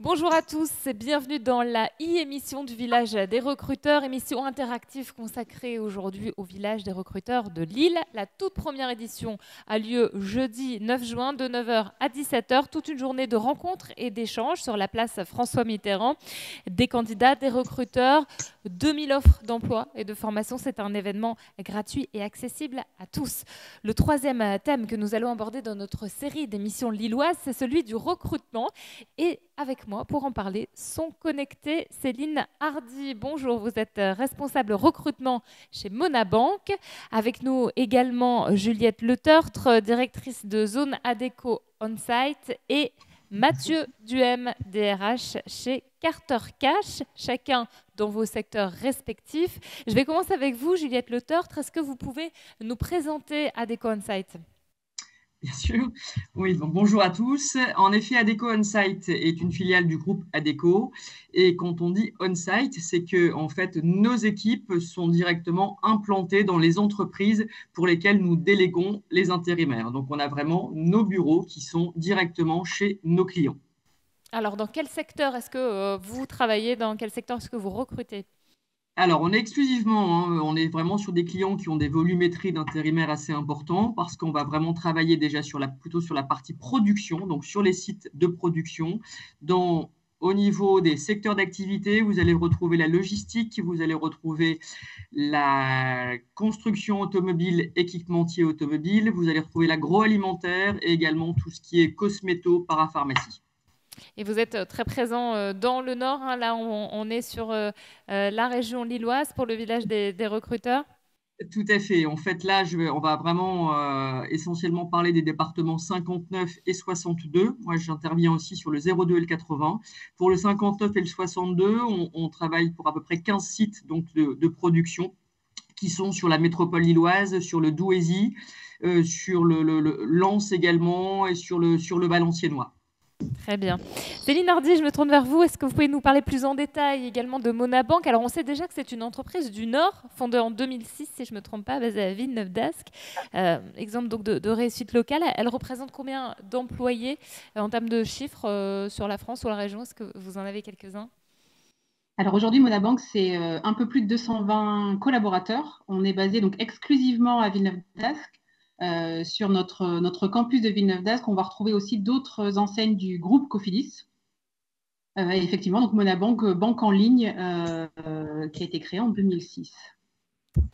Bonjour à tous et bienvenue dans la e-émission du Village des recruteurs, émission interactive consacrée aujourd'hui au Village des recruteurs de Lille. La toute première édition a lieu jeudi 9 juin de 9 h à 17 h, toute une journée de rencontres et d'échanges sur la place François Mitterrand. Des candidats, des recruteurs, 2000 offres d'emploi et de formation. C'est un événement gratuit et accessible à tous. Le troisième thème que nous allons aborder dans notre série d'émissions lilloises, c'est celui du recrutement. Et avec moi, pour en parler, sont connectés Céline Hardy. Bonjour, vous êtes responsable recrutement chez Monabank. Avec nous également Juliette Letertre, directrice de zone Adecco On-Site, et Mathieu Duhem, DRH chez Carter Cash, chacun dans vos secteurs respectifs. Je vais commencer avec vous, Juliette Letertre. Est-ce que vous pouvez nous présenter Adecco On-Site ? Bien sûr. Oui, donc bonjour à tous. En effet, Adecco On-Site est une filiale du groupe Adecco. Et quand on dit On-Site, c'est que en fait, nos équipes sont directement implantées dans les entreprises pour lesquelles nous déléguons les intérimaires. Donc, on a vraiment nos bureaux qui sont directement chez nos clients. Alors, dans quel secteur est-ce que vous travaillez? Dans quel secteur est-ce que vous recrutez? Alors, on est exclusivement, on est vraiment sur des clients qui ont des volumétries d'intérimaires assez importants parce qu'on va vraiment travailler déjà plutôt sur la partie production, donc sur les sites de production. Au niveau des secteurs d'activité, vous allez retrouver la logistique, vous allez retrouver la construction automobile, équipementier automobile, vous allez retrouver l'agroalimentaire et également tout ce qui est cosméto, parapharmacie. Et vous êtes très présent dans le Nord. Hein. Là, on est sur la région lilloise pour le village des recruteurs. Tout à fait. En fait, là, on va vraiment essentiellement parler des départements 59 et 62. Moi, j'interviens aussi sur le 02 et le 80. Pour le 59 et le 62, on travaille pour à peu près 15 sites donc, de production qui sont sur la métropole lilloise, sur le Douaisis, sur le Lens également et sur le Valenciennois. Très bien. Céline Hardy, je me tourne vers vous. Est-ce que vous pouvez nous parler plus en détail également de Monabank? Alors, on sait déjà que c'est une entreprise du Nord, fondée en 2006, si je ne me trompe pas, basée à Villeneuve-d'Ascq. Exemple donc de réussite locale. Elle représente combien d'employés en termes de chiffres sur la France ou la région? Est-ce que vous en avez quelques-uns? Alors aujourd'hui, Monabank, c'est un peu plus de 220 collaborateurs. On est basé donc exclusivement à Villeneuve-d'Ascq. Sur notre campus de Villeneuve-d'Ascq, on va retrouver aussi d'autres enseignes du groupe Cofidis. Et effectivement, donc Monabank, banque en ligne qui a été créée en 2006.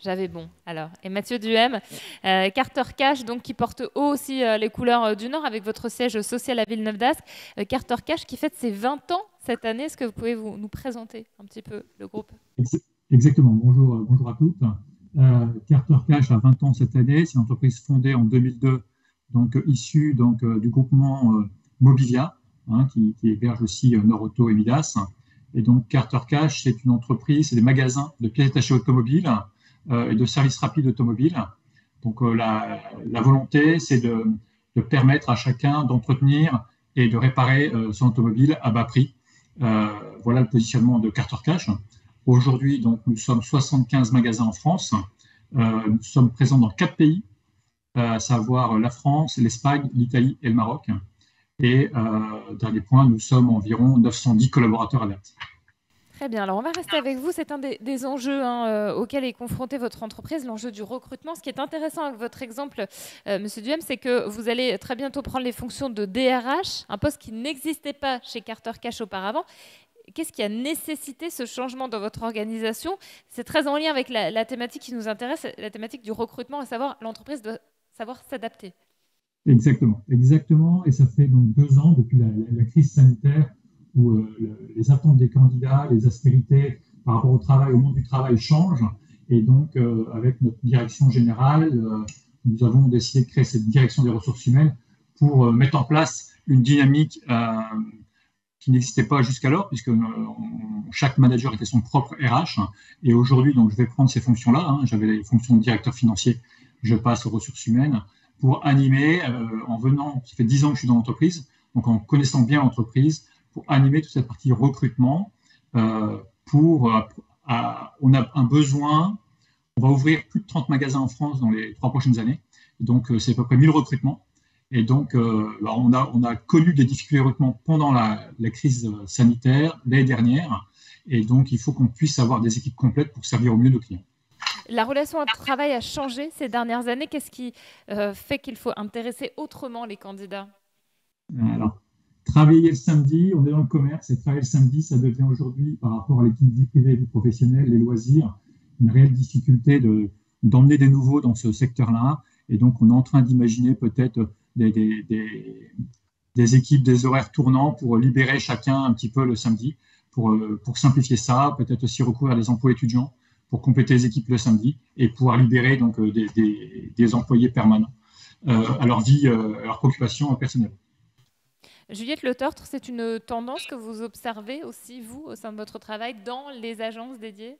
J'avais bon, alors. Et Mathieu Duhem, Carter Cash, donc, qui porte haut aussi les couleurs du Nord avec votre siège social à Villeneuve-d'Ascq. Carter Cash qui fête ses 20 ans cette année. Est-ce que vous pouvez nous présenter un petit peu le groupe? Exactement. Bonjour à toutes. Carter Cash a 20 ans cette année. C'est une entreprise fondée en 2002, donc issue du groupement Mobilia, qui héberge aussi Nord-Auto et Midas. Et donc Carter Cash, c'est une entreprise, c'est des magasins de pièces détachées automobiles et de services rapides automobiles. Donc la volonté, c'est de permettre à chacun d'entretenir et de réparer son automobile à bas prix. Voilà le positionnement de Carter Cash. Aujourd'hui, donc, nous sommes 75 magasins en France. Nous sommes présents dans 4 pays, à savoir la France, l'Espagne, l'Italie et le Maroc. Et dernier point, nous sommes environ 910 collaborateurs à date. Très bien. Alors, on va rester avec vous. C'est un des enjeux auxquels est confrontée votre entreprise, l'enjeu du recrutement. Ce qui est intéressant avec votre exemple, Monsieur Duhem, c'est que vous allez très bientôt prendre les fonctions de DRH, un poste qui n'existait pas chez Carter Cash auparavant. Qu'est-ce qui a nécessité ce changement dans votre organisation? C'est très en lien avec la thématique qui nous intéresse, la thématique du recrutement, à savoir l'entreprise doit savoir s'adapter. Exactement. Et ça fait donc 2 ans depuis la crise sanitaire où les attentes des candidats, les aspérités par rapport au travail, au monde du travail changent. Et donc, avec notre direction générale, nous avons décidé de créer cette direction des ressources humaines pour mettre en place une dynamique qui n'existait pas jusqu'alors, puisque chaque manager était son propre RH. Et aujourd'hui, donc, je vais prendre ces fonctions-là. J'avais les fonctions de directeur financier, je passe aux ressources humaines pour animer, ça fait 10 ans que je suis dans l'entreprise, donc en connaissant bien l'entreprise, pour animer toute cette partie recrutement. On a un besoin, on va ouvrir plus de 30 magasins en France dans les 3 prochaines années. Donc, c'est à peu près 1000 recrutements. Et donc, on a connu des difficultés de recrutement pendant la crise sanitaire l'année dernière. Et donc, il faut qu'on puisse avoir des équipes complètes pour servir au mieux nos clients. La relation au travail a changé ces dernières années. Qu'est-ce qui fait qu'il faut intéresser autrement les candidats? Alors, travailler le samedi, on est dans le commerce, et travailler le samedi, ça devient aujourd'hui, par rapport à l'équipe vie privée et vie professionnelle, les loisirs, une réelle difficulté d'emmener des nouveaux dans ce secteur-là. Et donc, on est en train d'imaginer peut-être des équipes, des horaires tournants pour libérer chacun un petit peu le samedi, pour simplifier ça, peut-être aussi recourir à des emplois étudiants pour compléter les équipes le samedi et pouvoir libérer donc des employés permanents à leur vie, à leur préoccupation personnelle. Juliette Le Tertre, c'est une tendance que vous observez aussi, vous, au sein de votre travail, dans les agences dédiées?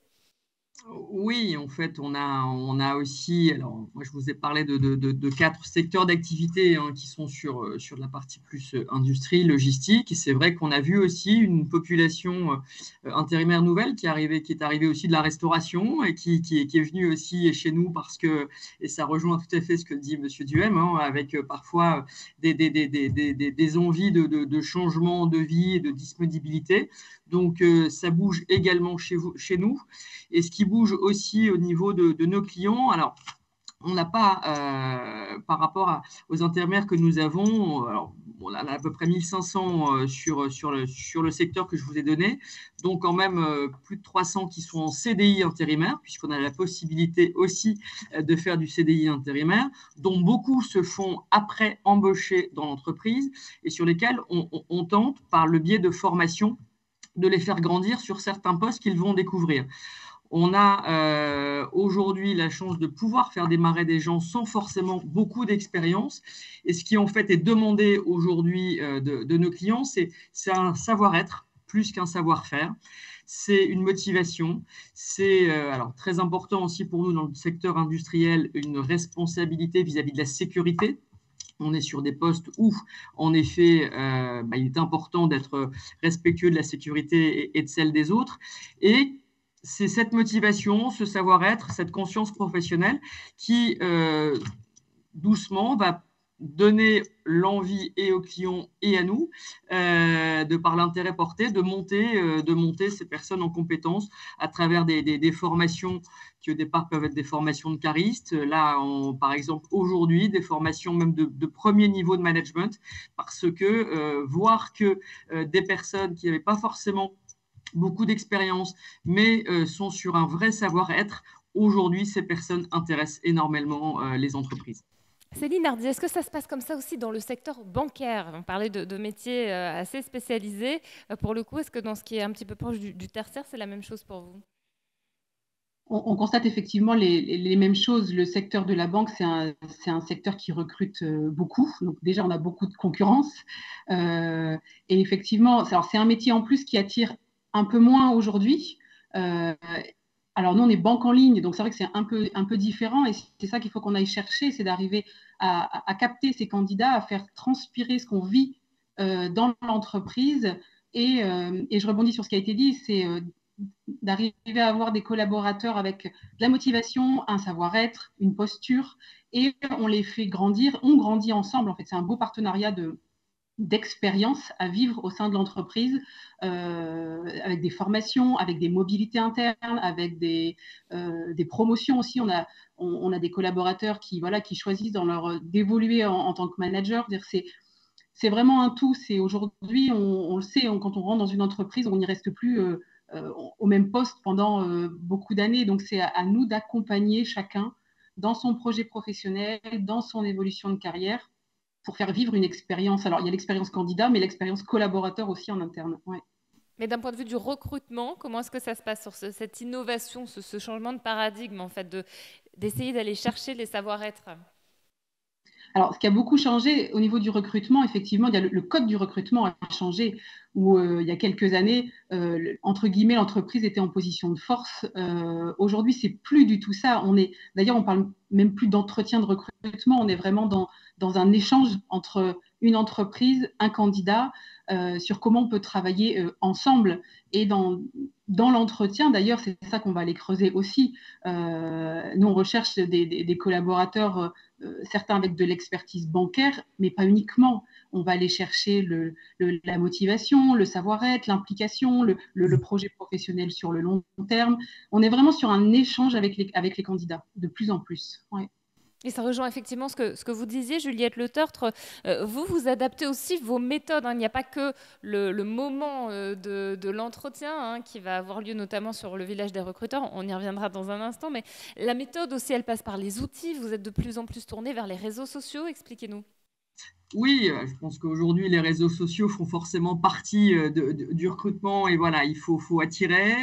Oui, en fait, on a aussi, alors moi je vous ai parlé de 4 secteurs d'activité qui sont sur la partie plus industrie, logistique. Et c'est vrai qu'on a vu aussi une population intérimaire nouvelle qui est arrivée aussi de la restauration et qui est venue aussi chez nous parce que, et ça rejoint tout à fait ce que dit Monsieur Duhem, avec parfois des envies de changement de vie et de disponibilité. Donc, ça bouge également chez nous. Et ce qui bouge aussi au niveau de nos clients, alors, on n'a pas, par rapport aux intérimaires que nous avons, alors, on a à peu près 1500 sur le secteur que je vous ai donné, donc quand même plus de 300 qui sont en CDI intérimaire, puisqu'on a la possibilité aussi de faire du CDI intérimaire, dont beaucoup se font après embaucher dans l'entreprise et sur lesquels on tente, par le biais de formation, de les faire grandir sur certains postes qu'ils vont découvrir. On a aujourd'hui la chance de pouvoir faire démarrer des gens sans forcément beaucoup d'expérience. Et ce qui en fait est demandé aujourd'hui de nos clients, c'est un savoir-être plus qu'un savoir-faire. C'est une motivation. C'est alors très important aussi pour nous dans le secteur industriel, une responsabilité vis-à-vis de la sécurité. On est sur des postes où, en effet, il est important d'être respectueux de la sécurité et de celle des autres. Et c'est cette motivation, ce savoir-être, cette conscience professionnelle qui, doucement, va donner l'envie et aux clients et à nous, de par l'intérêt porté, de monter ces personnes en compétences à travers des formations qui au départ peuvent être des formations de caristes. Là, par exemple, aujourd'hui, des formations même de premier niveau de management, parce que voir que des personnes qui n'avaient pas forcément beaucoup d'expérience, mais sont sur un vrai savoir-être, aujourd'hui, ces personnes intéressent énormément les entreprises. Céline Hardy, est-ce que ça se passe comme ça aussi dans le secteur bancaire? On parlait de métiers assez spécialisés. Pour le coup, est-ce que dans ce qui est un petit peu proche du tertiaire, c'est la même chose pour vous? On constate effectivement les mêmes choses. Le secteur de la banque, c'est un secteur qui recrute beaucoup. Donc déjà, on a beaucoup de concurrence. Et effectivement, c'est un métier en plus qui attire un peu moins aujourd'hui. Alors nous, on est banque en ligne, donc c'est vrai que c'est un peu différent. Et c'est ça qu'il faut qu'on aille chercher, c'est d'arriver à capter ces candidats, à faire transpirer ce qu'on vit dans l'entreprise. Et je rebondis sur ce qui a été dit, c'est d'arriver à avoir des collaborateurs avec de la motivation, un savoir-être, une posture, et on les fait grandir, on grandit ensemble. En fait, c'est un beau partenariat d'expérience à vivre au sein de l'entreprise, avec des formations, avec des mobilités internes, avec des promotions aussi. On a des collaborateurs qui choisissent d'évoluer en tant que manager. C'est vraiment un tout. C'est aujourd'hui, on le sait, quand on rentre dans une entreprise, on n'y reste plus au même poste pendant beaucoup d'années. Donc, c'est à nous d'accompagner chacun dans son projet professionnel, dans son évolution de carrière, pour faire vivre une expérience. Alors, il y a l'expérience candidat, mais l'expérience collaborateur aussi en interne. Ouais. Mais d'un point de vue du recrutement, comment est-ce que ça se passe sur cette innovation, ce changement de paradigme, en fait, d'essayer d'aller chercher les savoir-être? Alors, ce qui a beaucoup changé au niveau du recrutement, effectivement, il y a le code du recrutement a changé, où il y a quelques années, entre guillemets, l'entreprise était en position de force. Aujourd'hui, c'est plus du tout ça. D'ailleurs, on parle même plus d'entretien de recrutement. On est vraiment dans un échange entre une entreprise, un candidat, sur comment on peut travailler ensemble. Et dans l'entretien, d'ailleurs, c'est ça qu'on va aller creuser aussi. Nous, on recherche des collaborateurs certains avec de l'expertise bancaire, mais pas uniquement. On va aller chercher la motivation, le savoir-être, l'implication, le projet professionnel sur le long terme. On est vraiment sur un échange avec les candidats, de plus en plus. Ouais. Et ça rejoint effectivement ce que vous disiez, Juliette Le Tertre. Vous adaptez aussi vos méthodes. Il n'y a pas que le moment de l'entretien qui va avoir lieu notamment sur le village des recruteurs. On y reviendra dans un instant. Mais la méthode aussi, elle passe par les outils. Vous êtes de plus en plus tourné vers les réseaux sociaux. Expliquez-nous. Oui, je pense qu'aujourd'hui, les réseaux sociaux font forcément partie du recrutement et voilà, il faut attirer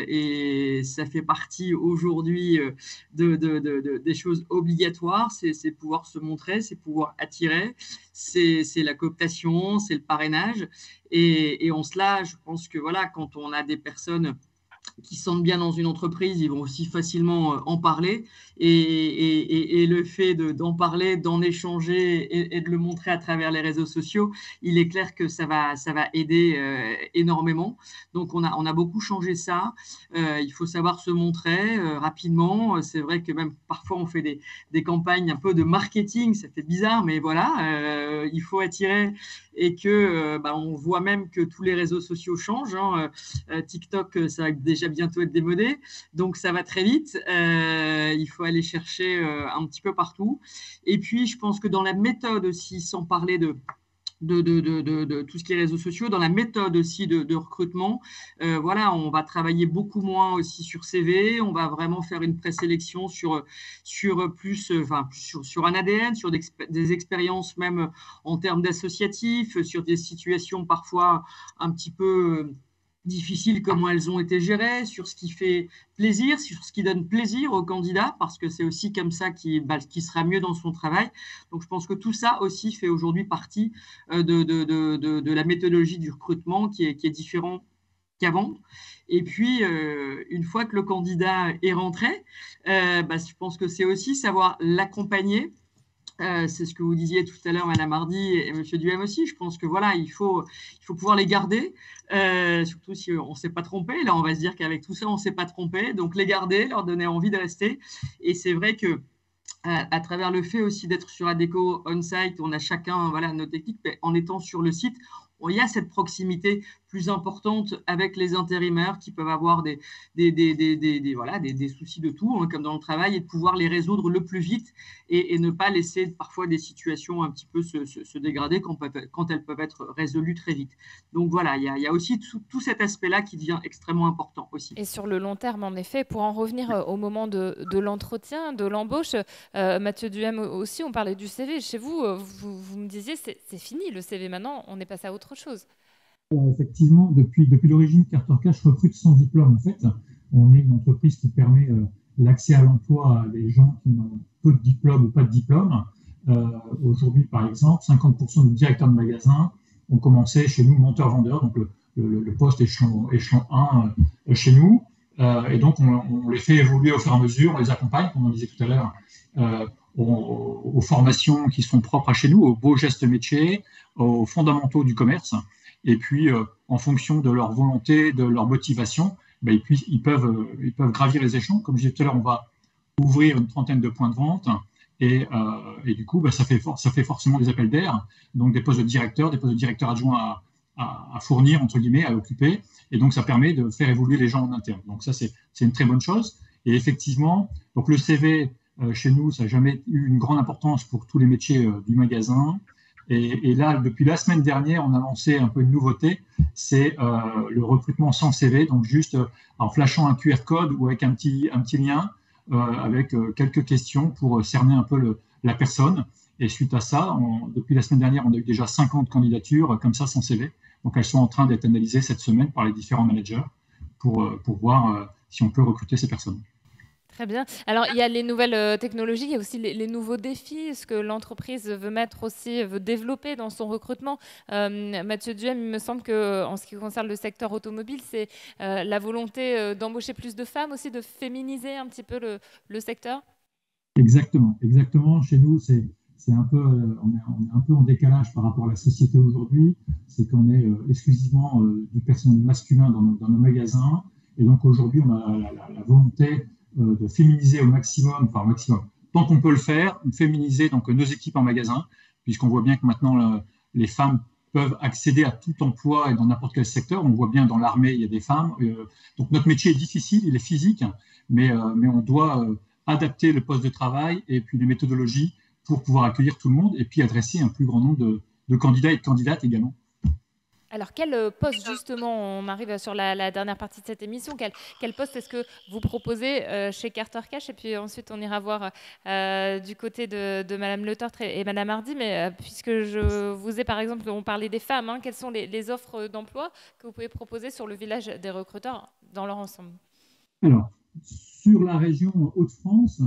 et ça fait partie aujourd'hui des choses obligatoires, c'est pouvoir se montrer, c'est pouvoir attirer, c'est la cooptation, c'est le parrainage et en cela, je pense que voilà, quand on a des personnes qui se sentent bien dans une entreprise, ils vont aussi facilement en parler et le fait d'en parler, d'en échanger et de le montrer à travers les réseaux sociaux, il est clair que ça va aider énormément. Donc on a beaucoup changé ça. Il faut savoir se montrer rapidement. C'est vrai que même parfois on fait des campagnes un peu de marketing, ça fait bizarre, mais voilà, il faut attirer et que on voit même que tous les réseaux sociaux changent. TikTok, ça va déjà bientôt être démodé, donc ça va très vite. Il faut aller chercher un petit peu partout. Et puis, je pense que dans la méthode aussi, sans parler de tout ce qui est réseaux sociaux, dans la méthode aussi de recrutement, voilà, on va travailler beaucoup moins aussi sur CV, on va vraiment faire une présélection sur un ADN, sur des expériences même en termes d'associatifs, sur des situations parfois un petit peu difficiles, comment elles ont été gérées, sur ce qui fait plaisir, sur ce qui donne plaisir aux candidats, parce que c'est aussi comme ça qu'il sera mieux dans son travail. Donc, je pense que tout ça aussi fait aujourd'hui partie de la méthodologie du recrutement qui est différent qu'avant. Et puis, une fois que le candidat est rentré, je pense que c'est aussi savoir l'accompagner. C'est ce que vous disiez tout à l'heure, Madame Hardy et Monsieur Duhem aussi. Je pense que voilà, il faut pouvoir les garder, surtout si on ne s'est pas trompé. Là, on va se dire qu'avec tout ça, on ne s'est pas trompé. Donc, les garder, leur donner envie de rester. Et c'est vrai que à travers le fait aussi d'être sur Adecco on-site, on a chacun nos techniques, mais en étant sur le site, il y a cette proximité plus importante avec les intérimaires qui peuvent avoir des soucis de tout, comme dans le travail, et de pouvoir les résoudre le plus vite et ne pas laisser parfois des situations un petit peu se dégrader quand elles peuvent être résolues très vite. Donc voilà, il y a aussi tout cet aspect-là qui devient extrêmement important aussi. Et sur le long terme, en effet, pour en revenir au moment de l'entretien, de l'embauche, Mathieu Duhem aussi, on parlait du CV. Chez vous, vous me disiez, c'est fini le CV maintenant, on est passé à autre chose. Effectivement, depuis l'origine, Carter Cash recrute sans diplôme. En fait, on est une entreprise qui permet l'accès à l'emploi à des gens qui n'ont peu de diplôme ou pas de diplôme. Aujourd'hui, par exemple, 50% de directeurs de magasins ont commencé chez nous monteur-vendeur, donc le poste échelon 1 chez nous. Et donc, on les fait évoluer au fur et à mesure, on les accompagne, comme on disait tout à l'heure, aux formations qui sont propres à chez nous, aux beaux gestes métiers, aux fondamentaux du commerce. Et puis, en fonction de leur volonté, de leur motivation, ils peuvent gravir les échelons. Comme je disais tout à l'heure, on va ouvrir une 30aine de points de vente et du coup, ça fait forcément des appels d'air, donc des postes de directeur adjoints à fournir, entre guillemets, à occuper. Et donc, ça permet de faire évoluer les gens en interne. Donc ça, c'est une très bonne chose. Et effectivement, donc le CV, chez nous, ça n'a jamais eu une grande importance pour tous les métiers du magasin. Et là, depuis la semaine dernière, on a lancé un peu une nouveauté, c'est le recrutement sans CV, donc juste en flashant un QR code ou avec un petit lien avec quelques questions pour cerner un peu la personne. Et suite à ça, depuis la semaine dernière, on a eu déjà 50 candidatures comme ça sans CV. Donc elles sont en train d'être analysées cette semaine par les différents managers pour voir si on peut recruter ces personnes. Très bien. Alors, il y a les nouvelles technologies, il y a aussi les nouveaux défis, ce que l'entreprise veut développer dans son recrutement. Mathieu Duhem, il me semble qu'en ce qui concerne le secteur automobile, c'est la volonté d'embaucher plus de femmes aussi, de féminiser un petit peu le secteur. Exactement. Chez nous, c'est un peu, on est un peu en décalage par rapport à la société aujourd'hui. C'est qu'on est exclusivement du personnel masculin dans nos magasins. Et donc aujourd'hui, on a la volonté de féminiser au maximum, tant qu'on peut le faire, féminiser donc nos équipes en magasin, puisqu'on voit bien que maintenant les femmes peuvent accéder à tout emploi et dans n'importe quel secteur. On voit bien dans l'armée, il y a des femmes. Donc notre métier est difficile, il est physique, mais on doit adapter le poste de travail et puis les méthodologies pour pouvoir accueillir tout le monde et puis adresser un plus grand nombre de candidats et de candidates également. Alors, quel poste, justement, on arrive sur la dernière partie de cette émission, quel poste est-ce que vous proposez chez Carter Cash? Et puis ensuite, on ira voir du côté de Madame Le Tertre et Madame Hardy. Mais puisque je vous ai, par exemple, on parlait des femmes, quelles sont les offres d'emploi que vous pouvez proposer sur le village des recruteurs dans leur ensemble? Alors, sur la région Hauts-de-France,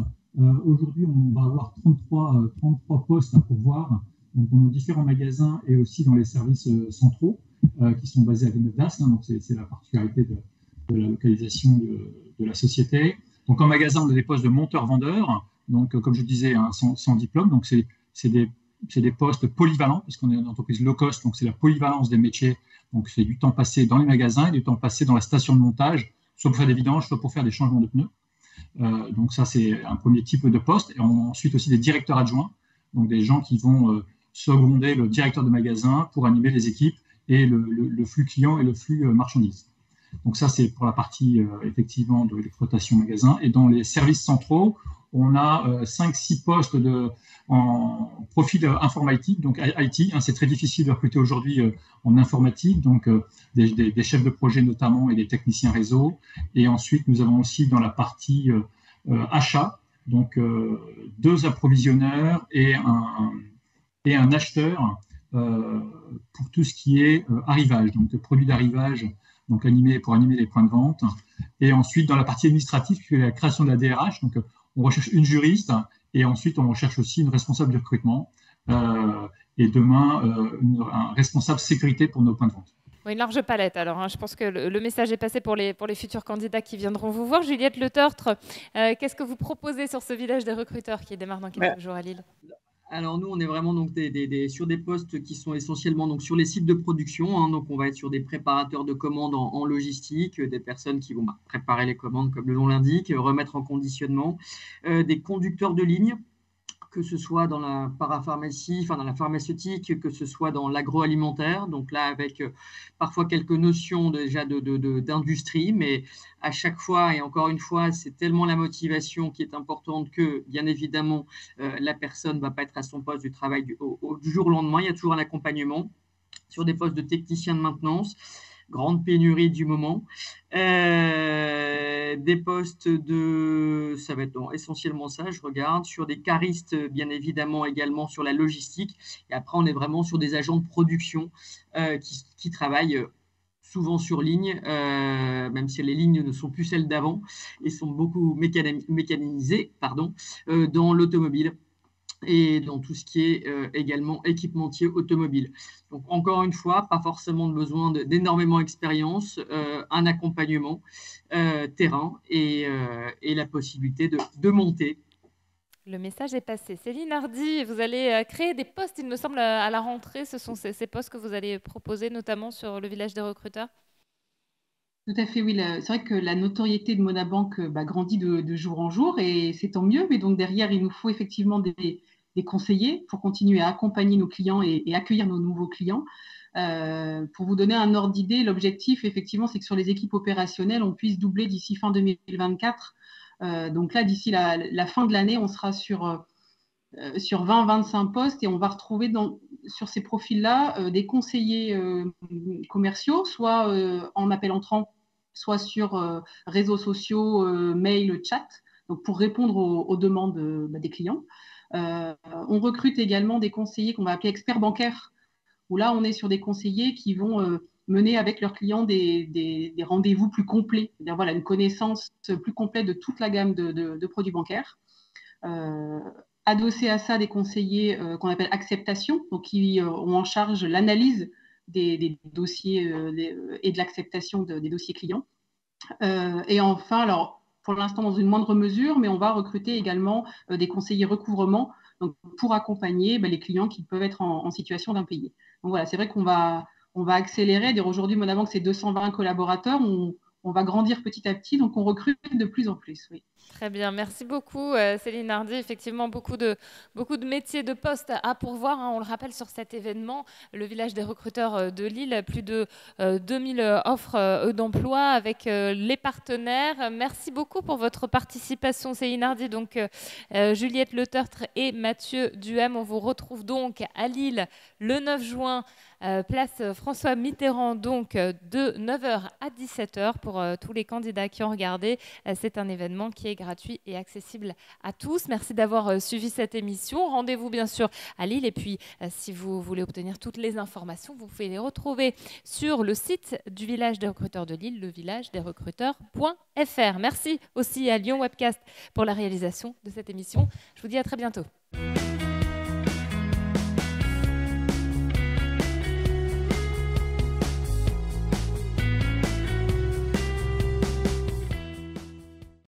aujourd'hui, on va avoir 33 postes à pourvoir. Donc, dans nos différents magasins et aussi dans les services centraux qui sont basés à Villeneuve-d'Ascq. Donc, c'est la particularité de la localisation de la société. Donc, en magasin, on a des postes de monteurs-vendeurs. Donc, comme je disais, sans diplôme. Donc, c'est des postes polyvalents parce qu'on est une entreprise low cost. Donc, c'est la polyvalence des métiers. Donc, c'est du temps passé dans les magasins et du temps passé dans la station de montage, soit pour faire des vidanges, soit pour faire des changements de pneus. Donc, ça, c'est un premier type de poste. Et ensuite aussi des directeurs adjoints. Donc, des gens qui vont seconder le directeur de magasin pour animer les équipes et le flux client et le flux marchandises. Donc ça, c'est pour la partie effectivement de l'exploitation magasin. Et dans les services centraux, on a 5-6 postes en profil informatique, donc IT. C'est très difficile de recruter aujourd'hui en informatique, donc des chefs de projet notamment et des techniciens réseau. Et ensuite, nous avons aussi dans la partie achat, donc 2 approvisionneurs et un acheteur pour tout ce qui est arrivage, donc produits d'arrivage, donc pour animer les points de vente. Et ensuite, dans la partie administrative, qui est la création de la DRH, donc on recherche une juriste et ensuite on recherche aussi une responsable du recrutement et demain un responsable sécurité pour nos points de vente. Oui, une large palette. Alors, je pense que le message est passé pour les futurs candidats qui viendront vous voir. Juliette Le Tertre, qu'est-ce que vous proposez sur ce village des recruteurs qui démarre dans quelques jours à Lille? Alors nous, on est vraiment donc sur des postes qui sont essentiellement donc sur les sites de production. Donc on va être sur des préparateurs de commandes en logistique, des personnes qui vont préparer les commandes comme le nom l'indique, remettre en conditionnement, des conducteurs de ligne, que ce soit dans la parapharmacie, enfin dans la pharmaceutique, que ce soit dans l'agroalimentaire. Donc là, avec parfois quelques notions déjà d'industrie, mais à chaque fois, et encore une fois, c'est tellement la motivation qui est importante que, bien évidemment, la personne ne va pas être à son poste du travail du jour au lendemain. Il y a toujours un accompagnement sur des postes de technicien de maintenance. Grande pénurie du moment. Des postes ça va être essentiellement ça, je regarde, sur des caristes, bien évidemment, également sur la logistique. Et après, on est vraiment sur des agents de production qui travaillent souvent sur ligne, même si les lignes ne sont plus celles d'avant et sont beaucoup mécanisées, dans l'automobile et dans tout ce qui est également équipementier automobile. Donc, encore une fois, pas forcément de besoin d'énormément d'expérience, un accompagnement terrain et la possibilité de monter. Le message est passé. Céline Hardy, vous allez créer des postes, il me semble, à la rentrée. Ce sont ces postes que vous allez proposer, notamment sur le village des recruteurs? Tout à fait, oui. C'est vrai que la notoriété de Monabank grandit de jour en jour et c'est tant mieux. Mais donc derrière, il nous faut effectivement des conseillers pour continuer à accompagner nos clients et accueillir nos nouveaux clients. Pour vous donner un ordre d'idée, l'objectif, effectivement, c'est que sur les équipes opérationnelles, on puisse doubler d'ici fin 2024. Donc là, d'ici la fin de l'année, on sera sur 20-25 postes et on va retrouver sur ces profils-là des conseillers commerciaux, soit en appel entrant, soit sur réseaux sociaux, mail, chat, donc pour répondre aux demandes des clients. On recrute également des conseillers qu'on va appeler experts bancaires, où là, on est sur des conseillers qui vont mener avec leurs clients des rendez-vous plus complets, c'est-à-dire voilà, une connaissance plus complète de toute la gamme de produits bancaires. Adossé à ça, des conseillers qu'on appelle acceptation, donc qui ont en charge l'analyse des dossiers et de l'acceptation des dossiers clients. Et enfin, alors pour l'instant dans une moindre mesure, mais on va recruter également des conseillers recouvrement donc pour accompagner les clients qui peuvent être en situation d'impayés. Donc voilà, c'est vrai qu'on va accélérer. Aujourd'hui, Monabank, c'est 220 collaborateurs. On va grandir petit à petit, donc on recrute de plus en plus. Oui. Très bien, merci beaucoup Céline Hardy. Effectivement, beaucoup de métiers, de postes à pourvoir. On le rappelle sur cet événement, le village des recruteurs de Lille, plus de 2000 offres d'emploi avec les partenaires. Merci beaucoup pour votre participation Céline Hardy. Donc, Juliette Le Tertre et Mathieu Duhem, on vous retrouve donc à Lille le 9 juin. Place François Mitterrand, donc de 9h à 17h pour tous les candidats qui ont regardé. C'est un événement qui est gratuit et accessible à tous. Merci d'avoir suivi cette émission. Rendez-vous bien sûr à Lille et puis si vous voulez obtenir toutes les informations, vous pouvez les retrouver sur le site du village des recruteurs de Lille, levillagedesrecruteurs.fr. Merci aussi à Lyon Webcast pour la réalisation de cette émission. Je vous dis à très bientôt.